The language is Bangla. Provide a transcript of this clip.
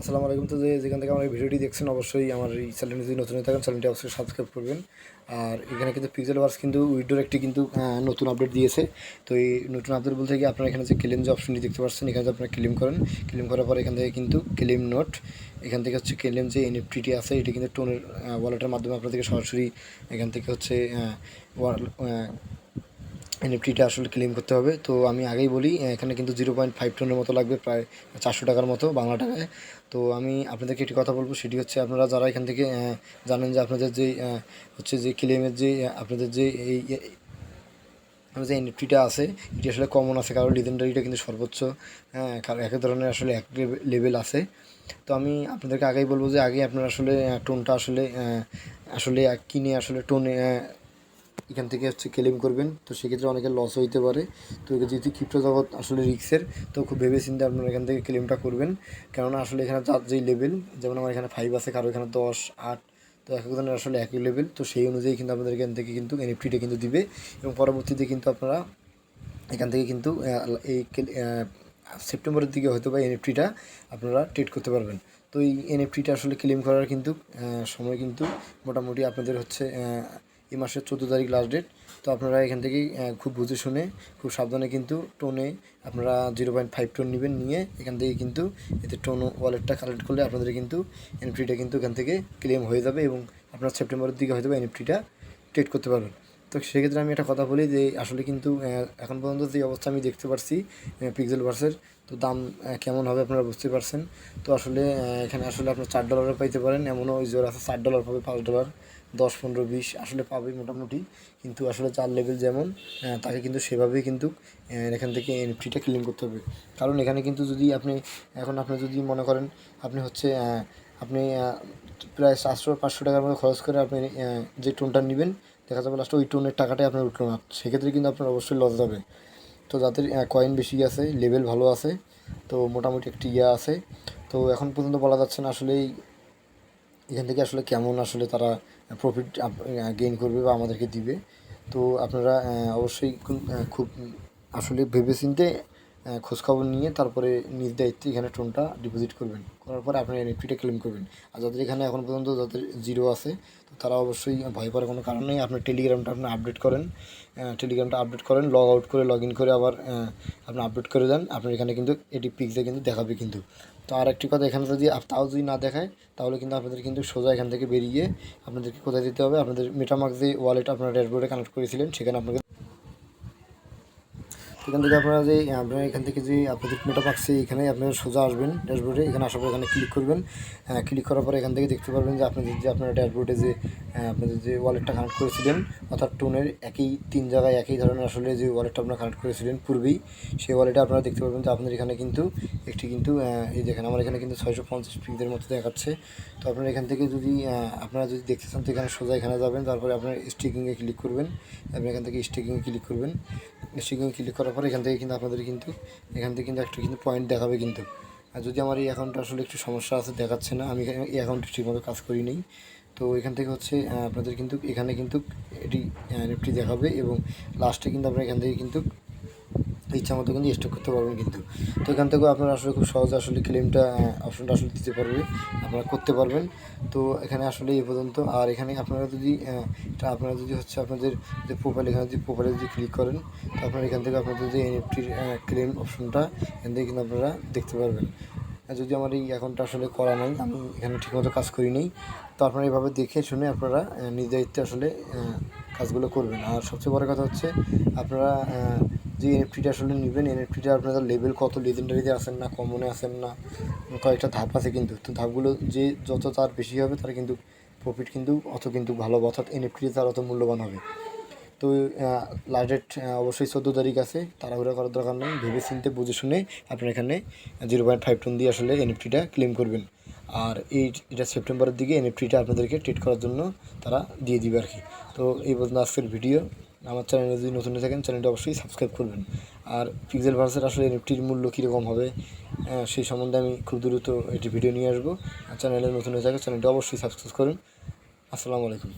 আসসালামু আলাইকুম। তো যেখান থেকে আমার এই ভিডিওটি দেখছেন অবশ্যই আমার এই চ্যানেলটি যদি নতুন হয়ে থাকেন চ্যানেলটি অবশ্যই সাবস্ক্রাইব করবেন। আর এখানে কিন্তু পিক্সেলভার্স কিন্তু উইন্ডোর একটি কিন্তু নতুন আপডেট দিয়েছে। তো এই নতুন আপডেট বলতে গিয়ে আপনারা এখানে যে ক্লেম যে অপশনটি দেখতে পাচ্ছেন, এখানে যে আপনারা ক্লেম করেন, ক্লেম করার পরে এখান থেকে কিন্তু ক্লেম নোট, এখান থেকে হচ্ছে ক্লেম যে এনএফটিটি আছে এটি কিন্তু টোনের ওয়ালেটের মাধ্যমে আপনাদেরকে সরাসরি এখান থেকে হচ্ছে এনএফটিটা আসলে ক্লেম করতে হবে। তো আমি আগেই বলি এখানে কিন্তু 0.5 টনের মতো লাগবে, প্রায় 400 টাকার মতো বাংলা টাকায়। তো আমি আপনাদেরকে একটি কথা বলবো, সেটি হচ্ছে আপনারা যারা এখান থেকে জানেন যে আপনাদের যে হচ্ছে যে ক্লেমের যে আপনাদের যে এই যে এনএফটিটা আছে এটি আসলে কমন আছে, কারণ লিজেন্ডারিটা কিন্তু সর্বোচ্চ, কারণ এক ধরনের আসলে এক লেভেল আছে। তো আমি আপনাদেরকে আগেই বলবো যে আগে আপনারা আসলে টোনটা আসলে আসলে কিনে আসলে টোনে এখান থেকে হচ্ছে ক্লেম করবেন। তো সেক্ষেত্রে অনেকের লস হইতে পারে। তো যেহেতু ক্রিপ্টো জগৎ আসলে রিস্কের, তো খুব ভেবে চিন্তে আপনারা এখান থেকে ক্লেমটা করবেন। কেননা আসলে এখানে যার যেই লেভেল, যেমন আমার এখানে 5 আছে, কারো এখানে 10, 8, তো এক একজনের আসলে একই লেভেল। তো সেই অনুযায়ী কিন্তু আপনাদের এখান থেকে কিন্তু এনএফটিটা কিন্তু দিবে, এবং পরবর্তীতে কিন্তু আপনারা এখান থেকে কিন্তু এই সেপ্টেম্বরের দিকে হয়তো বা এনএফটিটা আপনারা ট্রেড করতে পারবেন। তো এই এনএফটিটা আসলে ক্লেম করার কিন্তু সময় কিন্তু মোটামুটি আপনাদের হচ্ছে এই মাসের 14 তারিখ লাস্ট ডেট। তো আপনারা এখান থেকেই খুব বুঝে শুনে খুব সাবধানে কিন্তু টোনে আপনারা 0.5 টোন নেবেন, নিয়ে এখান থেকে কিন্তু এতে টোন ওয়ালেটটা কালেক্ট করলে আপনাদের কিন্তু এনএফটিটা কিন্তু এখান থেকে ক্লেম হয়ে যাবে, এবং আপনার সেপ্টেম্বরের দিকে হয়তো এনএফটিটা ট্রেড করতে পারবেন। তো সেক্ষেত্রে আমি একটা কথা বলি যে আসলে কিন্তু এখন পর্যন্ত যে অবস্থা আমি দেখতে পারছি পিক্সেলভার্সের, তো দাম কেমন হবে আপনারা বুঝতে পারছেন। তো আসলে এখানে আসলে আপনার $4 পাইতে পারেন, এমনও ওই জোর আছে $7 পাবে, $5, 10, 15, 20 আসলে পাবে মোটামুটি। কিন্তু আসলে যার লেভেল যেমন তাকে কিন্তু সেভাবেই কিন্তু এখান থেকে এনএফটিটা ক্লেম করতে হবে। কারণ এখানে কিন্তু যদি আপনি এখন আপনি যদি মনে করেন আপনি হচ্ছে আপনি প্রায় 400-500 টাকার মতো খরচ করে আপনি যে টোনটা নেবেন, দেখা যাবে লাস্টে ওই টোনের টাকাটাই আপনার উঠলো না, সেক্ষেত্রে কিন্তু আপনার অবশ্যই লস যাবে। তো যাদের কয়েন বেশি আছে, লেভেল ভালো আছে, তো মোটামুটি একটি আছে, তো এখন পর্যন্ত বলা যাচ্ছে না আসলে এখান থেকে আসলে কেমন আসলে তারা প্রফিট গেইন করবে বা আমাদেরকে দিবে। তো আপনারা অবশ্যই খুব আসলে ভেবেচিন্তে খোঁজখবর নিয়ে তারপরে নিজ দায়িত্বে এখানে টোনটা ডিপোজিট করবেন, করার পরে আপনার এনএফটিটা ক্লেম করবেন। আর যাদের এখানে এখন পর্যন্ত যাদের জিরো আছে, তো তারা অবশ্যই ভয় পাওয়ার কোনো কারণ নেই। আপনার টেলিগ্রামটা আপনি আপডেট করেন, টেলিগ্রামটা আপডেট করেন, লগ আউট করে লগ ইন করে আবার আপনি আপডেট করে দেন, আপনার এখানে কিন্তু এটি পিক্সে কিন্তু দেখাবে কিন্তু। তো আর একটি কথা, এখানে যদি তাও যদি না দেখায়, তাহলে কিন্তু আপনাদের কিন্তু সোজা এখান থেকে বেরিয়ে আপনাদেরকে কোথায় দিতে হবে, আপনাদের মেটামার্ক যে ওয়ালেট আপনারা ড্যাশবোর্ডে কানেক্ট করেছিলেন সেখানে আপনাকে এখান থেকে আপনারা যে আপনারা এখান থেকে যে আপনাদের মেটামার্কসে এখানে আপনারা সোজা আসবেন ড্যাশবোর্ডে, এখানে আসার পর এখানে ক্লিক করবেন। ক্লিক করার পরে এখান থেকে দেখতে পারবেন যে আপনারা ড্যাশবোর্ডে যে আপনাদের যে ওয়ালেটটা কানেক্ট করেছিলেন, অর্থাৎ টোনের একই 3 জায়গায় একই ধরনের আসলে যে ওয়ালেটটা আপনারা কানেক্ট করেছিলেন পূর্বেই, সেই ওয়ালেটে আপনারা দেখতে পারবেন যে আপনাদের এখানে কিন্তু একটি কিন্তু এই দেখেন আমার এখানে কিন্তু 650 পিক্সেলের মতো দেখাচ্ছে। তো আপনারা এখান থেকে যদি আপনারা যদি দেখতে চান, তো এখানে সোজা এখানে যাবেন, তারপরে আপনার স্টেকিংয়ে ক্লিক করবেন, আপনি এখান থেকে স্টেকিংয়ে ক্লিক করবেন। স্টেকিংয়ে ক্লিক করার পরে এখান থেকে কিন্তু আপনাদের কিন্তু এখান থেকে কিন্তু একটা কিন্তু পয়েন্ট দেখাবে কিন্তু। আর যদি আমার এই অ্যাকাউন্টটা আসলে একটু সমস্যা আছে, দেখাচ্ছে না, আমি এই অ্যাকাউন্টে ঠিকমতো কাজ করি নেই। তো এখান থেকে হচ্ছে আপনাদের কিন্তু এখানে কিন্তু এটি এনএফটি দেখাবে, এবং লাস্টে কিন্তু আপনারা এখান থেকে কিন্তু ইচ্ছা মতো কিন্তু স্টক করতে পারবেন কিন্তু। তো এখান থেকেও আপনারা আসলে খুব সহজে আসলে ক্লেমটা অপশনটা আসলে দিতে পারবে, আপনারা করতে পারবেন। তো এখানে আসলে এই পর্যন্ত। আর এখানে আপনারা যদি আপনারা যদি হচ্ছে আপনাদের যে প্রোফাইল, এখানে যদি প্রোফাইলে যদি ক্লিক করেন, তো আপনারা এখান থেকে আপনাদের যে এনএফটির ক্লেম অপশনটা এখান থেকে কিন্তু আপনারা দেখতে পারবেন। যদি আমার এই অ্যাকাউন্টটা আসলে করা নাই, আমি এখানে ঠিকমতো কাজ করি নেই, তো আপনারা এইভাবে দেখে শুনে আপনারা নিজ দায়িত্বে আসলে কাজগুলো করবেন। আর সবচেয়ে বড় কথা হচ্ছে আপনারা যে এনএফটিটা আসলে নেবেন, এনএফটিটা আপনাদের লেভেল কত, লেজেন্ডারিতে আছেন না কমনে আছেন না, কয়েকটা ধাপ আছে কিন্তু। তো ধাপগুলো যে যত তার বেশি হবে তার কিন্তু প্রফিট কিন্তু অত কিন্তু ভালো হবে, অর্থাৎ এনএফটিতে তার অত মূল্যবান হবে। তো লাস্ট ডেট অবশ্যই 14 তারিখ আছে, তাড়াহুড়া করার দরকার নেই, ভেবে চিন্তে বুঝে শুনে আপনার এখানে 0.5 টোন দিয়ে আসলে এনএফটিটা ক্লেম করবেন। আর এটা সেপ্টেম্বরের দিকে এনএফটিটা আপনাদেরকে ট্রিট করার জন্য তারা দিয়ে দিবে আর কি। তো এই পর্যন্ত আজকের ভিডিও। আমার চ্যানেলে যদি নতুন হয়ে থাকেন চ্যানেলটা অবশ্যই সাবস্ক্রাইব করবেন। আর পিক্সেলভার্সের আসলে এনএফটির মূল্য কীরকম হবে সেই সম্বন্ধে আমি খুব দ্রুত একটি ভিডিও নিয়ে আসবো। আর চ্যানেলে নতুন হয়ে থাকে চ্যানেলটা অবশ্যই সাবস্ক্রাইব করুন। আসসালামু আলাইকুম।